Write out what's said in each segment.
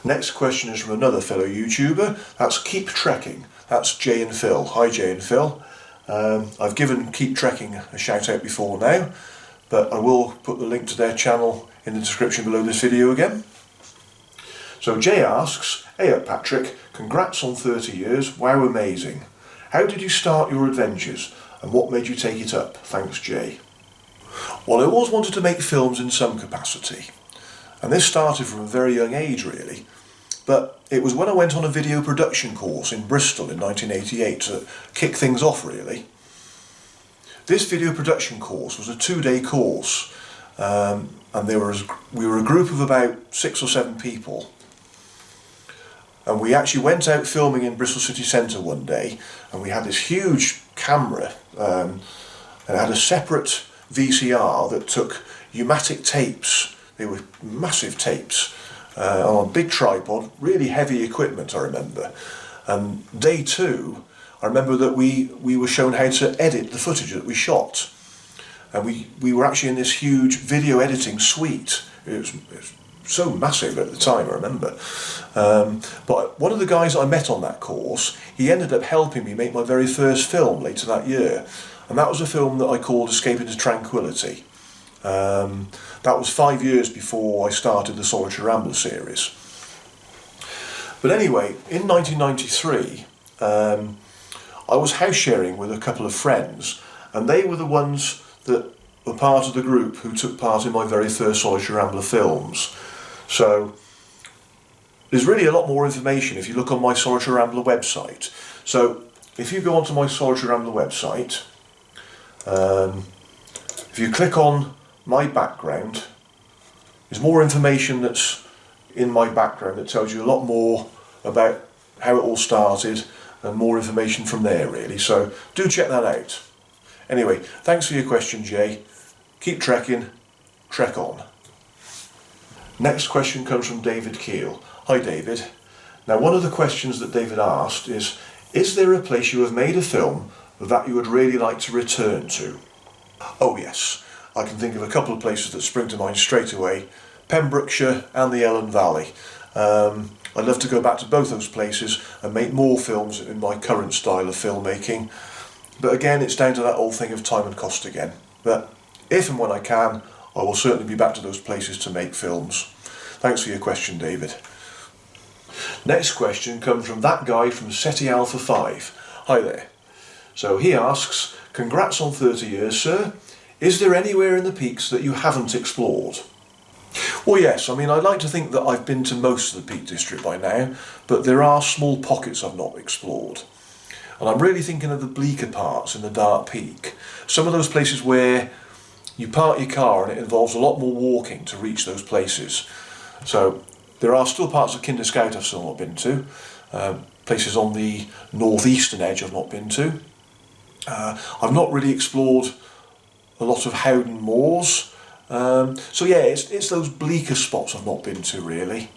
Next question is from another fellow YouTuber. That's Keep Trekking. That's Jay and Phil. Hi Jay and Phil. I've given Keep Trekking a shout out before now, but I will put the link to their channel in the description below this video again. So Jay asks, "Hey up Patrick, congrats on 30 years, wow amazing. How did you start your adventures and what made you take it up? Thanks Jay." Well, I always wanted to make films in some capacity, and this started from a very young age really, but it was when I went on a video production course in Bristol in 1988 to kick things off really. This video production course was a 2-day course, and we were a group of about 6 or 7 people. And we actually went out filming in Bristol City Centre one day, and we had this huge camera, and it had a separate VCR that took pneumatic tapes. They were massive tapes on a big tripod, really heavy equipment I remember. And day 2, I remember that we were shown how to edit the footage that we shot. And we were actually in this huge video editing suite. It was so massive at the time, I remember. But one of the guys I met on that course, he ended up helping me make my very first film later that year. And that was a film that I called Escape into Tranquility. That was 5 years before I started the Solitary Rambler series. But anyway, in 1993, I was house sharing with a couple of friends, and they were the ones that were part of the group who took part in my very first Solitary Rambler films. So there's really a lot more information if you look on my Solitary Rambler website. So if you go onto my Solitary Rambler website, if you click on my background, there's more information that's in my background that tells you a lot more about how it all started and more information from there really. So do check that out. Anyway, thanks for your question Jay. Keep trekking, trek on. Next question comes from David Keel. Hi David. Now one of the questions that David asked is there a place you have made a film that you would really like to return to? Oh yes, I can think of a couple of places that spring to mind straight away. Pembrokeshire and the Ellen Valley. I'd love to go back to both those places and make more films in my current style of filmmaking. But again, it's down to that old thing of time and cost again. But if and when I can, I will certainly be back to those places to make films. Thanks for your question, David. Next question comes from that guy from SETI Alpha 5. Hi there. So he asks, congrats on 30 years, sir. Is there anywhere in the peaks that you haven't explored? Well, yes, I mean, I'd like to think that I've been to most of the Peak District by now, but there are small pockets I've not explored. And I'm really thinking of the bleaker parts in the Dark Peak. Some of those places where you park your car and it involves a lot more walking to reach those places. So there are still parts of Kinder Scout I've still not been to. Places on the northeastern edge I've not been to. I've not really explored a lot of Howden Moors. So yeah, it's those bleaker spots I've not been to really.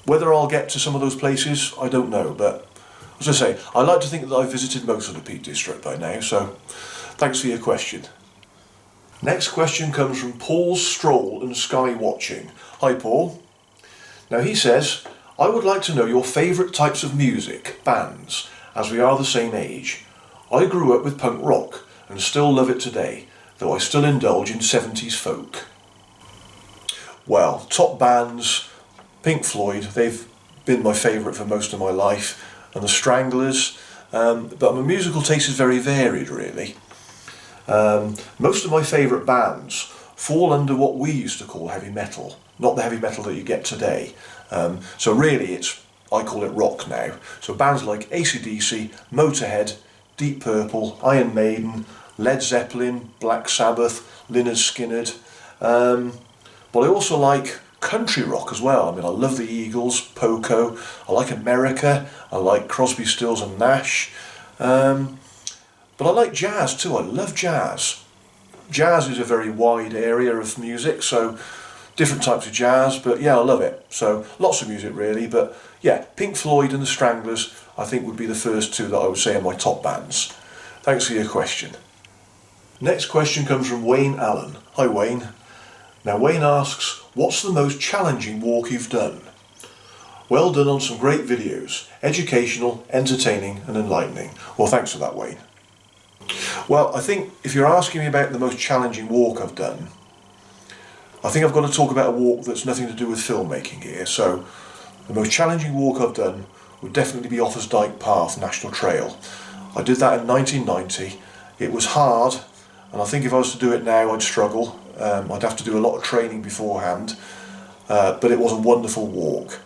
Whether I'll get to some of those places, I don't know, but as I say, I like to think that I've visited most of the Peak District by now, so thanks for your question. Next question comes from Paul Stroll and Sky Watching. Hi Paul. Now he says, I would like to know your favourite types of music, bands, as we are the same age. I grew up with punk rock and still love it today, though I still indulge in 70s folk. Well, top bands, Pink Floyd, they've been my favourite for most of my life, and the Stranglers, but my musical taste is very varied really. Most of my favourite bands fall under what we used to call heavy metal, not the heavy metal that you get today. So really I call it rock now. So bands like AC/DC, Motorhead, Deep Purple, Iron Maiden, Led Zeppelin, Black Sabbath, Lynyrd Skynyrd. But I also like country rock as well. I mean, I love the Eagles, Poco, I like America, I like Crosby, Stills and Nash. But I like jazz too, I love jazz. Jazz is a very wide area of music, so different types of jazz, but yeah, I love it. So lots of music really, but yeah, Pink Floyd and the Stranglers I think would be the first two that I would say are my top bands. Thanks for your question. Next question comes from Wayne Allen. Hi Wayne. Now Wayne asks, what's the most challenging walk you've done? Well done on some great videos. Educational, entertaining and enlightening. Well, thanks for that, Wayne. Well, I think if you're asking me about the most challenging walk I've done, I think I've got to talk about a walk that's nothing to do with filmmaking here. So, the most challenging walk I've done would definitely be Offa's Dyke Path National Trail. I did that in 1990. It was hard, and I think if I was to do it now I'd struggle. I'd have to do a lot of training beforehand, but it was a wonderful walk.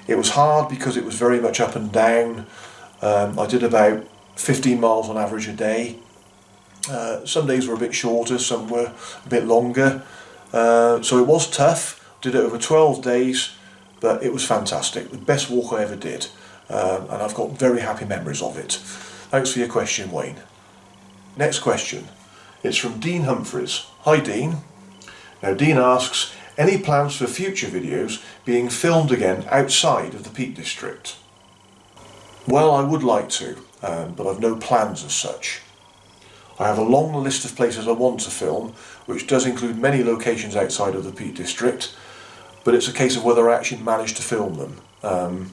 It was hard because it was very much up and down. I did about 15 miles on average a day. Some days were a bit shorter, some were a bit longer. So it was tough. Did it over 12 days, but it was fantastic. The best walk I ever did. And I've got very happy memories of it. Thanks for your question, Wayne. Next question. It's from Dean Humphreys. Hi, Dean. Now, Dean asks, any plans for future videos being filmed again outside of the Peak District? Well, I would like to, but I've no plans as such. I have a long list of places I want to film, which does include many locations outside of the Peak District, but it's a case of whether I actually manage to film them.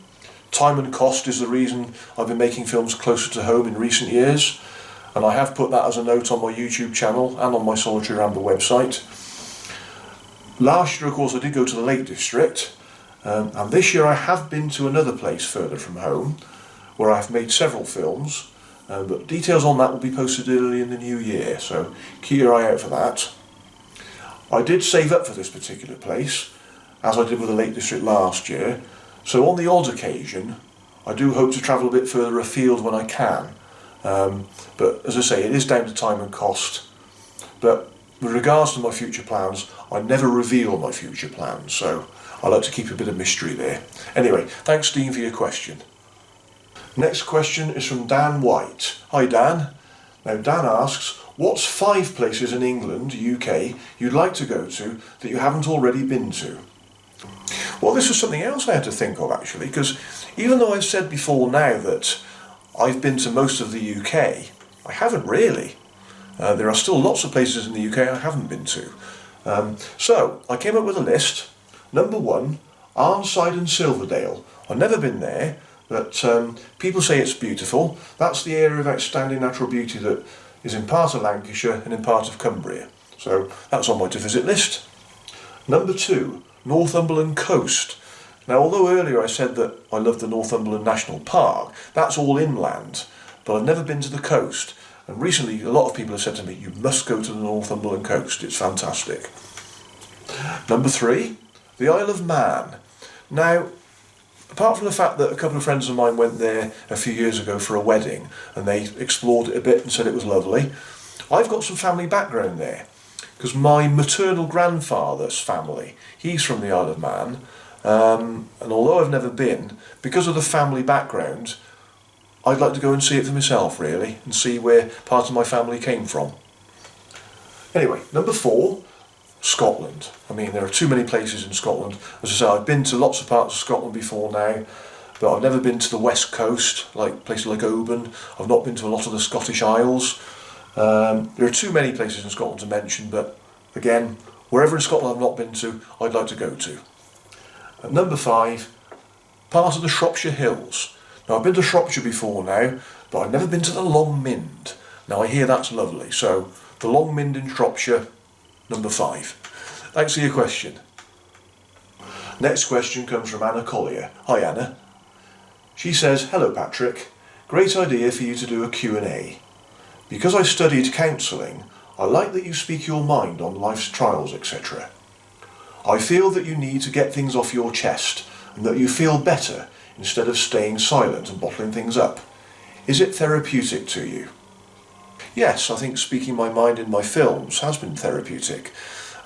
Time and cost is the reason I've been making films closer to home in recent years, and I have put that as a note on my YouTube channel and on my Solitary Ramble website. Last year, of course, I did go to the Lake District, and this year I have been to another place further from home, where I've made several films, but details on that will be posted early in the new year, so keep your eye out for that. I did save up for this particular place, as I did with the Lake District last year, so on the odd occasion I do hope to travel a bit further afield when I can, but as I say, it is down to time and cost. But with regards to my future plans, I never reveal my future plans, so I like to keep a bit of mystery there. Anyway, thanks Dean for your question. Next question is from Dan White. Hi Dan. Now Dan asks, what's 5 places in England, UK, you'd like to go to that you haven't already been to? Well, this was something else I had to think of actually, because even though I've said before now that I've been to most of the UK, I haven't really. There are still lots of places in the UK I haven't been to. So I came up with a list. Number 1, Arnside and Silverdale. I've never been there, but people say it's beautiful. That's the area of outstanding natural beauty that is in part of Lancashire and in part of Cumbria. So that's on my to visit list. Number 2, Northumberland Coast. Now, although earlier I said that I love the Northumberland National Park, that's all inland, but I've never been to the coast. And recently a lot of people have said to me, you must go to the Northumberland coast, it's fantastic. Number 3, the Isle of Man. Now, apart from the fact that a couple of friends of mine went there a few years ago for a wedding and they explored it a bit and said it was lovely, I've got some family background there. Because my maternal grandfather's family, he's from the Isle of Man, and although I've never been, because of the family background, I'd like to go and see it for myself really, and see where part of my family came from. Anyway, number 4, Scotland. I mean, there are too many places in Scotland. As I say, I've been to lots of parts of Scotland before now, but I've never been to the west coast, like places like Oban. I've not been to a lot of the Scottish Isles. There are too many places in Scotland to mention, but again, wherever in Scotland I've not been to, I'd like to go to. And number 5, part of the Shropshire Hills. Now, I've been to Shropshire before now, but I've never been to the Long Mynd. Now, I hear that's lovely, so the Long Mynd in Shropshire, number 5. Thanks for your question. Next question comes from Anna Collier. Hi Anna. She says, hello Patrick, great idea for you to do a Q&A. Because I studied counselling, I like that you speak your mind on life's trials, etc. I feel that you need to get things off your chest and that you feel better instead of staying silent and bottling things up. Is it therapeutic to you? Yes, I think speaking my mind in my films has been therapeutic,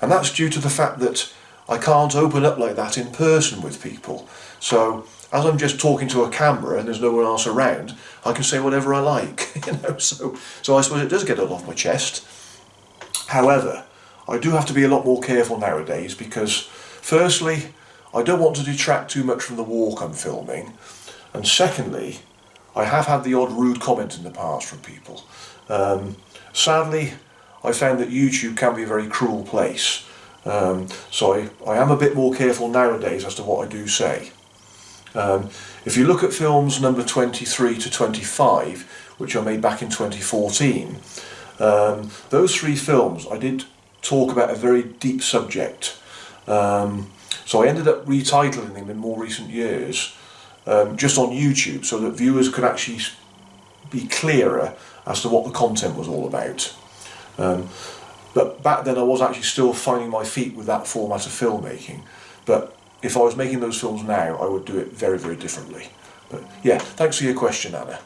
and that's due to the fact that I can't open up like that in person with people. So as I'm just talking to a camera and there's no one else around, I can say whatever I like, so I suppose it does get it off my chest. However, I do have to be a lot more careful nowadays because, firstly, I don't want to detract too much from the walk I'm filming, and secondly, I have had the odd rude comment in the past from people. Sadly, I found that YouTube can be a very cruel place, so I am a bit more careful nowadays as to what I do say. If you look at films number 23 to 25, which I made back in 2014, those 3 films I did talk about a very deep subject. So I ended up retitling them in more recent years, just on YouTube, so that viewers could actually be clearer as to what the content was all about. But back then I was actually still finding my feet with that format of filmmaking. But if I was making those films now, I would do it very, very differently. But yeah, thanks for your question, Anna.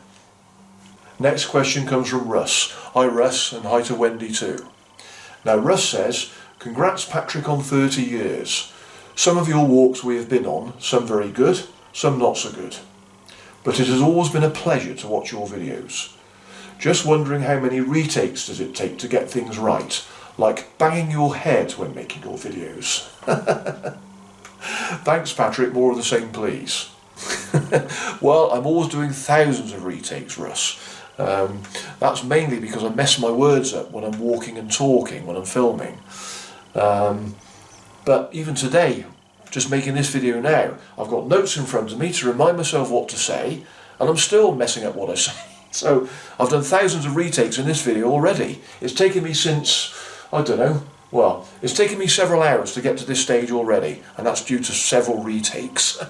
Next question comes from Russ. Hi Russ, and hi to Wendy too. Now Russ says, congrats Patrick on 30 years. Some of your walks we have been on, some very good, some not so good. But it has always been a pleasure to watch your videos. Just wondering how many retakes does it take to get things right, like banging your head when making your videos. Thanks Patrick, more of the same please. Well, I'm always doing thousands of retakes, Russ. That's mainly because I mess my words up when I'm walking and talking, when I'm filming. But even today, just making this video now, I've got notes in front of me to remind myself what to say, and I'm still messing up what I say. So I've done thousands of retakes in this video already. It's taken me since, I don't know, well, it's taken me several hours to get to this stage already, and that's due to several retakes.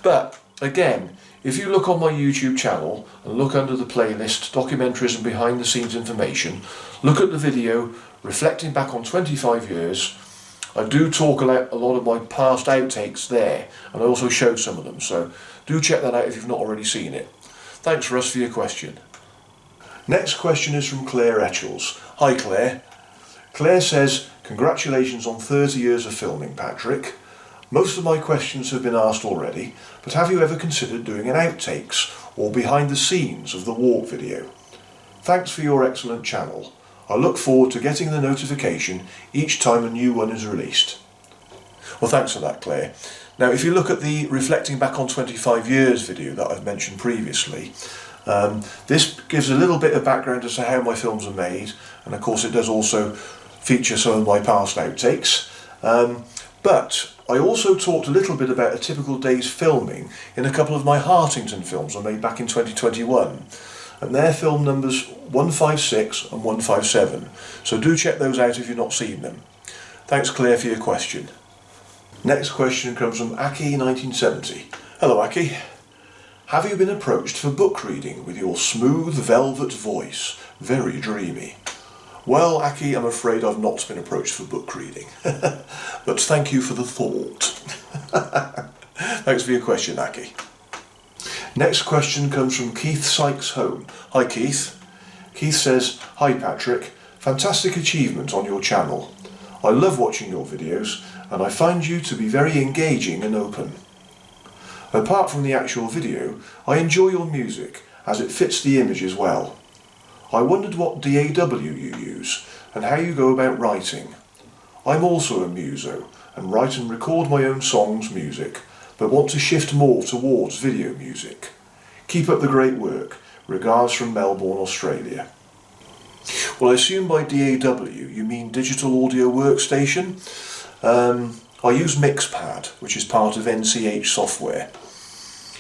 But again, if you look on my YouTube channel and look under the playlist Documentaries and Behind the Scenes Information, look at the video reflecting back on 25 years. I do talk a lot of my past outtakes there, and I also show some of them, so do check that out if you've not already seen it. Thanks Russ for your question. Next question is from Claire Etchells. Hi Claire. Claire says, congratulations on 30 years of filming, Patrick. Most of my questions have been asked already, but have you ever considered doing an outtakes or behind the scenes of the walk video? Thanks for your excellent channel. I look forward to getting the notification each time a new one is released. Well, thanks for that, Claire. Now, if you look at the Reflecting Back on 25 Years video that I've mentioned previously, this gives a little bit of background as to how my films are made, and of course it does also feature some of my past outtakes. But I also talked a little bit about a typical day's filming in a couple of my Hartington films I made back in 2021. And they're film numbers 156 and 157. So do check those out if you've not seen them. Thanks Claire for your question. Next question comes from Aki1970. Hello Aki. Have you been approached for book reading with your smooth velvet voice? Very dreamy. Well, Aki, I'm afraid I've not been approached for book reading. But thank you for the thought. Thanks for your question, Aki. Next question comes from Keith Sykes Home. Hi Keith. Keith says, hi Patrick. Fantastic achievement on your channel. I love watching your videos and I find you to be very engaging and open. Apart from the actual video, I enjoy your music as it fits the images well. I wondered what DAW you use and how you go about writing. I'm also a muso and write and record my own songs, music, but want to shift more towards video music. Keep up the great work. Regards from Melbourne, Australia. Well, I assume by DAW you mean Digital Audio Workstation. I use Mixpad, which is part of NCH software.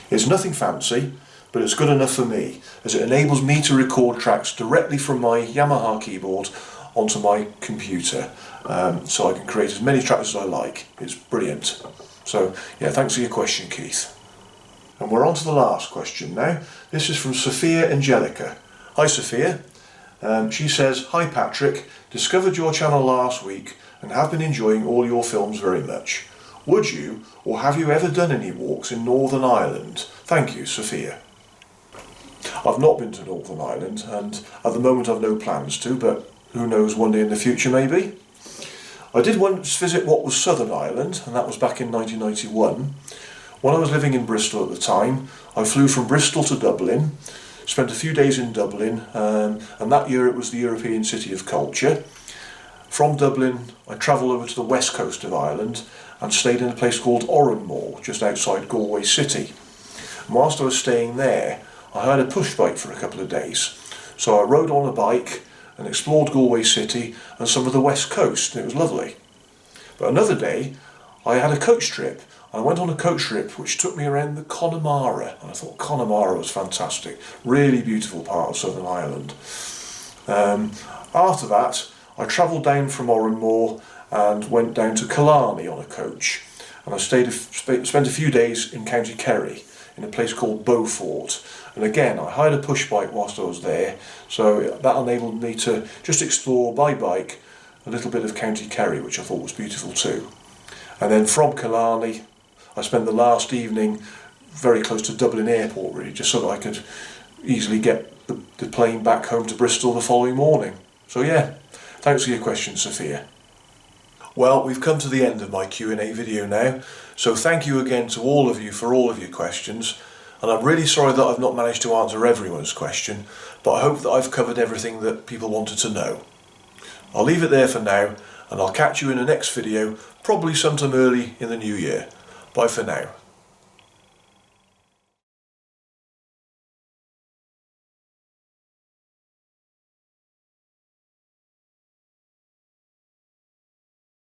It's nothing fancy, but it's good enough for me, as it enables me to record tracks directly from my Yamaha keyboard onto my computer, so I can create as many tracks as I like. It's brilliant. So yeah, thanks for your question, Keith. And we're on to the last question now. This is from Sophia Angelica. Hi Sophia. She says, hi Patrick, discovered your channel last week and have been enjoying all your films very much. Would you, or have you ever done any walks in Northern Ireland? Thank you, Sophia. I've not been to Northern Ireland, and at the moment I've no plans to, but who knows, one day in the future maybe. I did once visit what was Southern Ireland, and that was back in 1991. When I was living in Bristol at the time, I flew from Bristol to Dublin, spent a few days in Dublin, and that year it was the European City of Culture. From Dublin, I travelled over to the west coast of Ireland and stayed in a place called Oranmore, just outside Galway City. And whilst I was staying there, I hired a push bike for a couple of days. So I rode on a bike and explored Galway City and some of the west coast, and it was lovely. But another day, I had a coach trip And I went on a coach trip which took me around the Connemara, and I thought Connemara was fantastic, really beautiful part of Southern Ireland. After that, I travelled down from Oranmore and went down to Killarney on a coach, and I spent a few days in County Kerry in a place called Beaufort. And again, I hired a push bike whilst I was there, so that enabled me to just explore by bike a little bit of County Kerry, which I thought was beautiful too. And then from Killarney, I spent the last evening very close to Dublin Airport, really, just so that I could easily get the plane back home to Bristol the following morning. So yeah, thanks for your question, Sophia. Well, we've come to the end of my Q&A video now, so thank you again to all of you for all of your questions, and I'm really sorry that I've not managed to answer everyone's question, but I hope that I've covered everything that people wanted to know. I'll leave it there for now, and I'll catch you in the next video, probably sometime early in the new year. Bye for now.